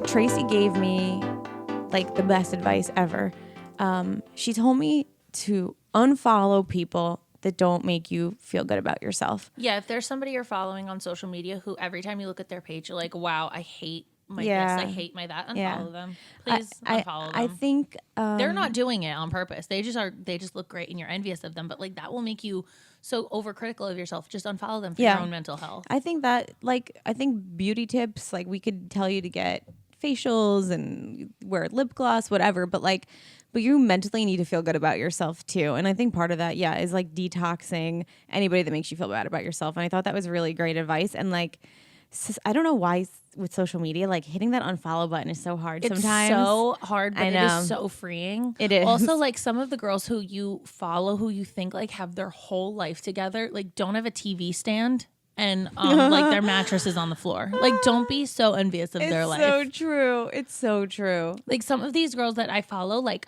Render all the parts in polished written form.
Tracy gave me like the best advice ever. She told me to unfollow people that don't make you feel good about yourself. Yeah, if there's somebody you're following on social media who every time you look at their page, you're like, wow, I hate my this, I hate my that, unfollow them. Please unfollow them. I think they're not doing it on purpose. They just look great and you're envious of them. But like that will make you so overcritical of yourself. Just unfollow them for your own mental health. I think beauty tips, like we could tell you to get facials and wear lip gloss, whatever, but you mentally need to feel good about yourself too. And I think part of that, is like detoxing anybody that makes you feel bad about yourself. And I thought that was really great advice. And like, I don't know why with social media, like hitting that unfollow button is so hard sometimes. It's so hard, but it is so freeing. It is. Also, like some of the girls who you follow, who you think like have their whole life together, like don't have a TV stand and like their mattress is on the floor. Like don't be so envious of their life. It's so true. Like some of these girls that I follow like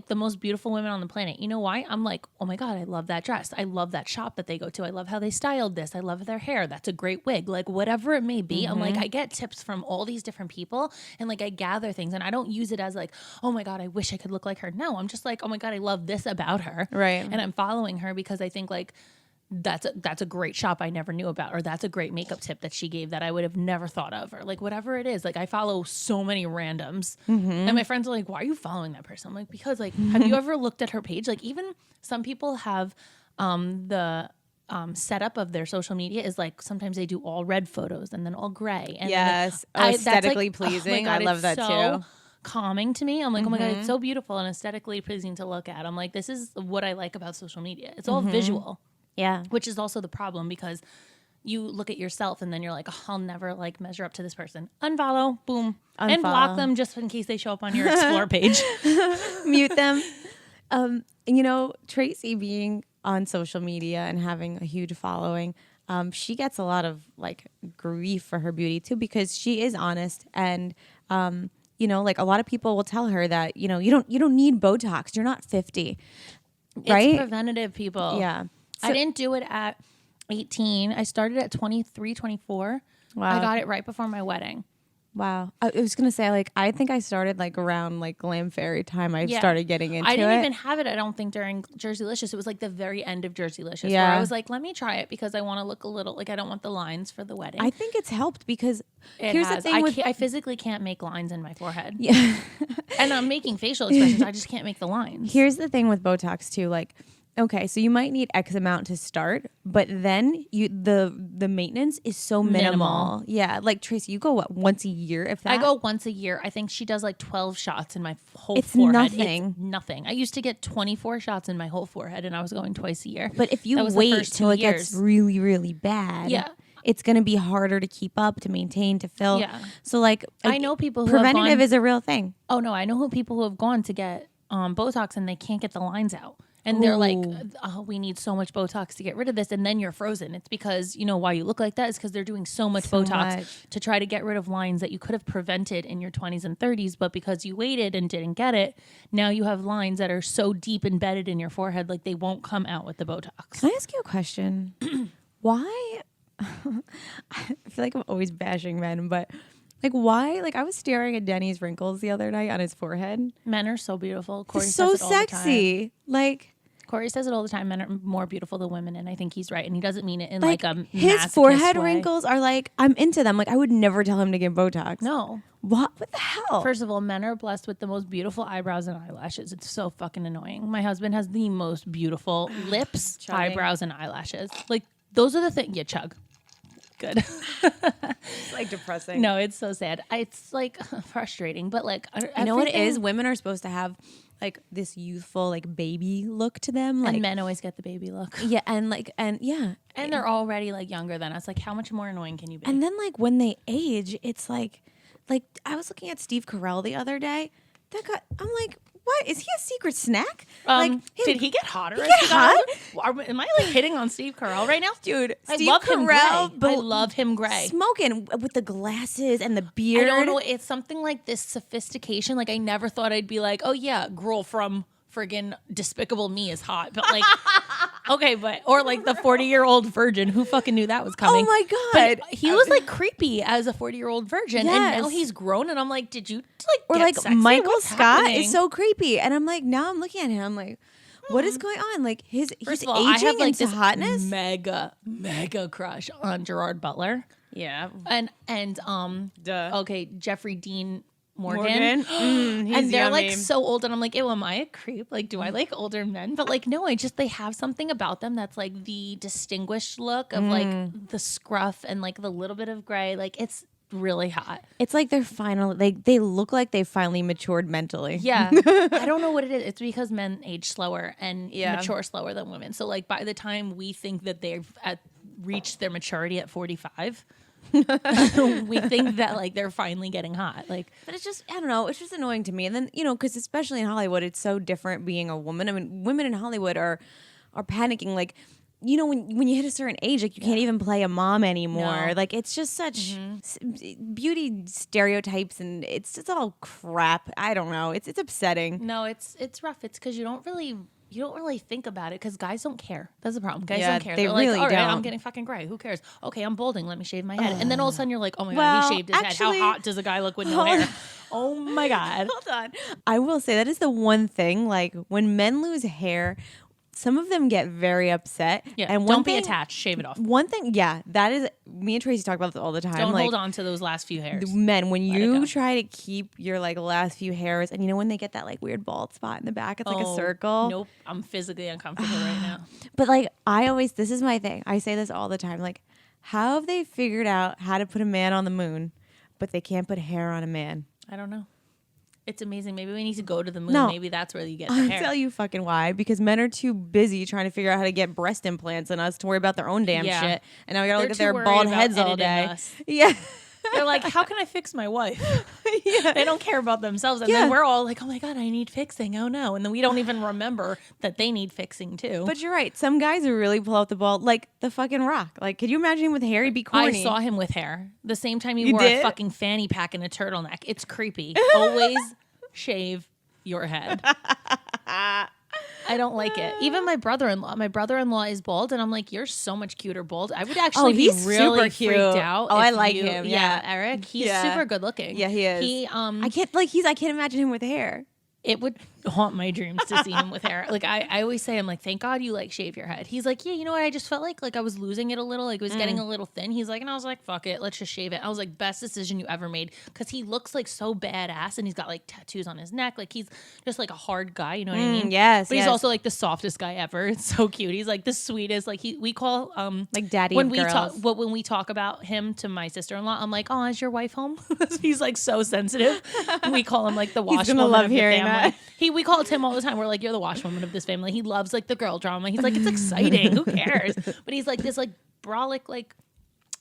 the most beautiful women on the planet. You know why? I'm like, oh my God, I love that dress. I love that shop that they go to. I love how they styled this. I love their hair. That's a great wig. Like whatever it may be. I'm like, I get tips from all these different people and like I gather things and I don't use it as like, oh my God, I wish I could look like her. No, I'm just like, oh my God, I love this about her. Right. And I'm following her because I think like, that's a great shop I never knew about, or that's a great makeup tip that she gave that I would have never thought of, or like whatever it is. Like I follow so many randoms and my friends are like, why are you following that person? I'm like, because like, have you ever looked at her page? Like even some people have the setup of their social media is like sometimes they do all red photos and then all gray. And aesthetically pleasing. I love that too. Calming to me. I'm like, oh my God, it's so beautiful and aesthetically pleasing to look at. I'm like, this is what I like about social media. It's all visual. Yeah. Which is also the problem because you look at yourself and then you're like, oh, I'll never like measure up to this person. Unfollow, boom. And block them just in case they show up on your explore page. Mute them. Tracy being on social media and having a huge following, she gets a lot of like grief for her beauty too, because she is honest and, like a lot of people will tell her that, you don't need Botox. You're not 50. Right? It's preventative, people. Yeah. I didn't do it at 18. I started at 23, 24. Wow. I got it right before my wedding. Wow. I was going to say, like, I think I started, like, around, like, Glam Fairy time. I started getting into it. I didn't even have it, I don't think, during Jerseylicious. It was, like, the very end of Jerseylicious where I was like, let me try it because I want to look a little, like, I don't want the lines for the wedding. I think it's helped because here's the thing I physically can't make lines in my forehead. Yeah. And I'm making facial expressions. I just can't make the lines. Here's the thing with Botox, too. Like, okay, so you might need X amount to start, but then the maintenance is so minimal. Yeah, like Tracy, you go once a year? If that? I go once a year. I think she does like 12 shots in my whole forehead. It's nothing. I used to get 24 shots in my whole forehead, and I was going twice a year. But if you wait till it gets really, really bad, it's going to be harder to keep up, to maintain, to fill. Yeah. So like, I know people who preventative is a real thing. Oh no, I know people who have gone to get Botox and they can't get the lines out. And they're like, oh, we need so much Botox to get rid of this. And then you're frozen. It's because, why you look like that is because they're doing so much Botox to try to get rid of lines that you could have prevented in your 20s and 30s. But because you waited and didn't get it, now you have lines that are so deep embedded in your forehead, like they won't come out with the Botox. Can I ask you a question? Why? I feel like I'm always bashing men, but like why? Like I was staring at Denny's wrinkles the other night on his forehead. Men are so beautiful. Corey so says it all sexy. The time. Like Corey says it all the time. Men are more beautiful than women, and I think he's right. And he doesn't mean it in like a his forehead way. Wrinkles are like I'm into them. Like I would never tell him to get Botox. No. What the hell? First of all, men are blessed with the most beautiful eyebrows and eyelashes. It's so fucking annoying. My husband has the most beautiful lips, eyebrows, and eyelashes. Like those are the things. Yeah, chug. Good. It's like depressing. No, it's so sad. It's like frustrating, but like you know what it is? Women are supposed to have like this youthful like baby look to them. Like and men always get the baby look. Yeah, and they're already like younger than us. Like how much more annoying can you be? And then like when they age, it's like I was looking at Steve Carell the other day. I'm like, what? Is he a secret snack? Did he get hotter? He get hot? Am I like hitting on Steve Carell right now? Dude, Steve Carell, I love him gray. Smoking with the glasses and the beard. I don't know. It's something like this sophistication. Like I never thought I'd be like, oh yeah, girl from friggin' Despicable Me is hot. But like Okay, but or like the 40-year-old virgin, who fucking knew that was coming? Oh my God. But he was like creepy as a 40-year-old virgin, and now Yes. he's grown, and I'm like, did you Or get like sexy? Michael What's Scott happening? is so creepy, and I'm like, now I'm looking at him, I'm like, what is going on? Like he's First aging of all, I have like into this hotness. mega crush on Gerard Butler, Yeah. and Duh. okay, Jeffrey Dean Morgan. He's And they're like yummy. so old, and I'm like, ew, am I a creep? Like, do I like older men? But like, no, they have something about them that's like the distinguished look of like the scruff and like the little bit of gray. Like, it's really hot. It's like they're finally they look like they finally matured mentally. Yeah. I don't know what it is. It's because men age slower and Yeah. mature slower than women. So like by the time we think that they've reached their maturity at 45, we think that like they're finally getting hot. Like, But it's just, I don't know, it's just annoying to me. And then, because especially in Hollywood, it's so different being a woman. I mean, women in Hollywood are panicking. Like, when you hit a certain age, like you can't even play a mom anymore. No. Like it's just such beauty stereotypes, and it's just all crap. I don't know. It's upsetting. no, it's rough. It's because you don't really think about it because guys don't care. That's the problem. Guys Yeah, don't care. they They're really like, all right, I'm don't. getting fucking gray. Who cares? Okay, I'm balding. Let me shave my head. And then all of a sudden you're like, oh my God, Well, he shaved his head. actually- How hot does a guy look with no hair? Oh my God. Hold on. I will say that is the one thing. Like when men lose hair, some of them get very upset. Yeah, and don't be attached. Shave it off. One thing, yeah, that is me and Tracy talk about this all the time. Don't like, hold on to those last few hairs. Men, when it you go. try to keep your like last few hairs, and when they get that like weird bald spot in the back, it's like a circle. Nope. I'm physically uncomfortable right now. But like this is my thing. I say this all the time. Like, how have they figured out how to put a man on the moon, but they can't put hair on a man? I don't know. It's amazing. Maybe we need to go to the moon. No. Maybe that's where you get the I'll hair. tell you fucking why. Because men are too busy trying to figure out how to get breast implants in us to worry about their own damn Yeah. shit. And now we gotta They're look at too their worried bald about heads all editing day. us. Yeah. They're like, how can I fix my wife? They don't care about themselves. And Yeah. then we're all like, oh my God, I need fixing. Oh no. And then we don't even remember that they need fixing too. But you're right. Some guys who really pull out the ball, like the fucking Rock. Like, could you imagine him with hair? He'd be corny. I saw him with hair the same time he You wore did? a fucking fanny pack and a turtleneck. It's creepy. Always shave your head. I don't like it. Even my brother-in-law is bald, and I'm like, you're so much cuter bald. I would actually be he's really super cute. freaked out. Oh, I if like you- him, Yeah, yeah. Eric. He's Yeah. super good looking. Yeah, he is. I can't imagine him with hair. It would haunt my dreams to see him with hair. Like I always say, I'm like, thank God you like shave your head. He's like, yeah, you know what? I just felt like I was losing it a little, like it was getting a little thin. He's like, and I was like, fuck it, let's just shave it. I was like, best decision you ever made, because he looks like so badass, and he's got like tattoos on his neck. Like he's just like a hard guy. You know what I mean? yes, But he's yes. also like the softest guy ever. It's so cute. He's like the sweetest. Like we call Like daddy when of we girls. talk. But when we talk about him to my sister-in-law, I'm like, oh, is your wife home? He's like so sensitive. We call him like the wash gonna woman love of the hearing family. that. We call it him all the time. We're like, you're the washwoman of this family. He loves like the girl drama. He's like, it's exciting. Who cares? But he's like this like brolic, like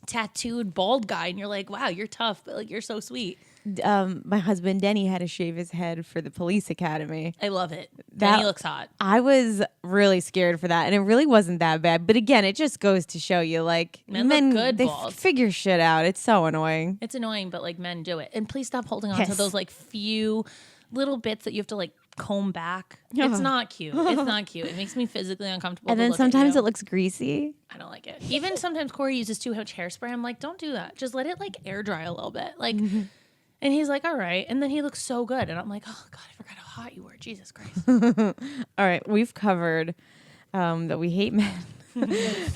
tattooed bald guy, and you're like, wow, you're tough, but like you're so sweet. My husband Denny had to shave his head for the police academy. I love it. That- Danny looks hot. I was really scared for that, and it really wasn't that bad. But again, it just goes to show you, like, Men look good they bald. figure shit out. It's so annoying. It's annoying, but like men do it. And please stop holding on to Yes. those like few little bits that you have to like comb back. It's not cute. It's not cute. It makes me physically uncomfortable. And to then look at sometimes you. it looks greasy. I don't like it. Even sometimes Corey uses too much hairspray. I'm like, don't do that. Just let it like air dry a little bit. Like, and he's like, all right. And then he looks so good. And I'm like, oh God, I forgot how hot you were. Jesus Christ. All right, we've covered that we hate men.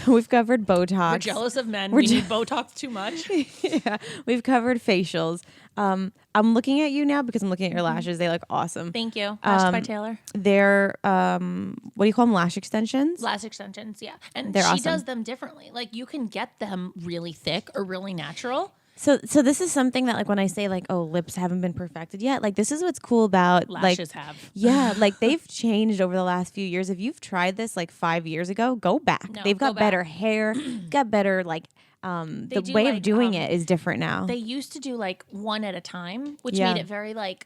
We've covered Botox. We're jealous of men. We need Botox too much. Yeah, we've covered facials. I'm looking at you now because I'm looking at your lashes. They look awesome. Thank you. Lashed by Taylor. They're what do you call them? Lash extensions. Lash extensions, yeah. And They're she awesome. does them differently. Like you can get them really thick or really natural. So this is something that, like, when I say like, oh, lips haven't been perfected yet, like this is what's cool about Lashes like, have. yeah, like they've changed over the last few years. If you've tried this like 5 years ago, go back. No, They've go got back. better hair, got better like the do, way like, of doing it is different now. They used to do like one at a time, which Yeah. made it very like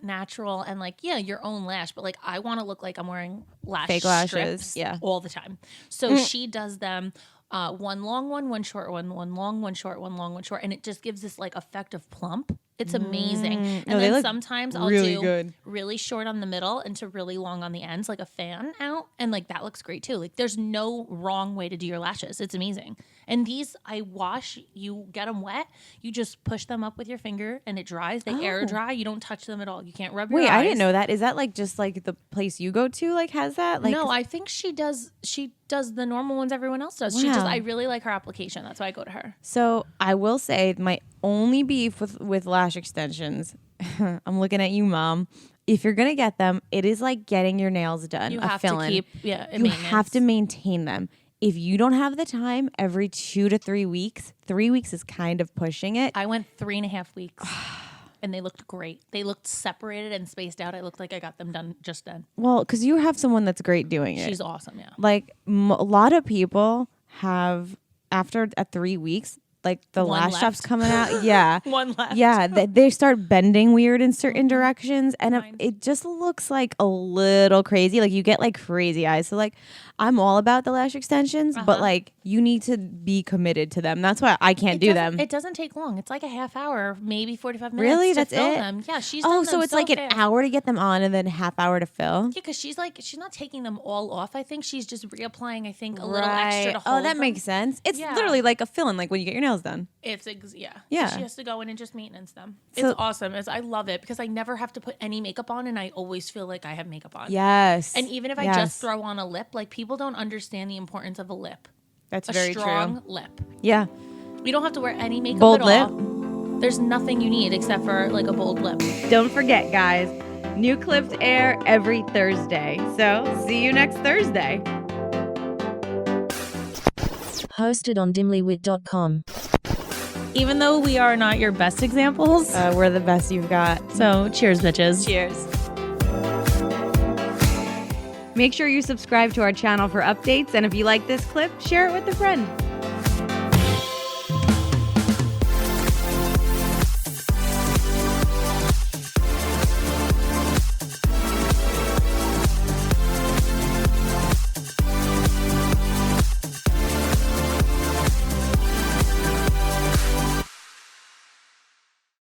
natural and like, yeah, your own lash. But like I want to look like I'm wearing Fake lashes, strips yeah. all the time. So she does them one long one short one long, one short, one long, one short. And it just gives this like effect of plump. It's amazing. And No, they then look sometimes I'll really do good. really short on the middle and to really long on the ends, like a fan out. And like that looks great too. Like there's no wrong way to do your lashes. It's amazing. And these I wash, you get them wet, you just push them up with your finger and it dries. They air dry. You don't touch them at all. You can't rub your eyes. Wait, I didn't know that. Is that like just like the place you go to like has that? Like, No, I think she does the normal ones everyone else does. Wow. I really like her application. That's why I go to her. So I will say my only beef with lash extensions, I'm looking at you, Mom. If you're gonna get them, it is like getting your nails done. You a have fill-in. to keep You have to maintain them. If you don't have the time, every 2 to 3 weeks, 3 weeks is kind of pushing it. I went 3.5 weeks. And they looked great. They looked separated and spaced out. I looked like I got them done just then. Well, because you have someone that's great doing it. She's awesome, yeah. Like a lot of people have at 3 weeks, like the One lash left. stops coming out. Yeah. One left. Yeah. They start bending weird in certain directions. And Mine. it just looks like a little crazy. Like you get like crazy eyes. So like I'm all about the lash extensions, but like you need to be committed to them. That's why I can't do them. It doesn't take long. It's like a half hour, maybe 45 minutes. Really? To That's fill it? Them. Yeah, she's Oh, done so them it's like an fast. hour to get them on and then a half hour to fill? Yeah, because she's not taking them all off. I think she's just reapplying, I think, a little extra to hold Oh, that them. makes sense. It's Yeah. literally like a fill-in, like when you get your nails done. Yeah. She has to go in and just maintenance them. So- It's awesome. I love it because I never have to put any makeup on and I always feel like I have makeup on. Yes. And even if I just throw on a lip, like people don't understand the importance of a lip. That's A very strong true. lip. Yeah. You don't have to wear any makeup Bold at lip. all. There's nothing you need except for like a bold lip. Don't forget, guys, new clips air every Thursday. So see you next Thursday. Hosted on dimlywit.com. Even though we are not your best examples. We're the best you've got. So cheers, bitches. Cheers. Make sure you subscribe to our channel for updates. And if you like this clip, share it with a friend.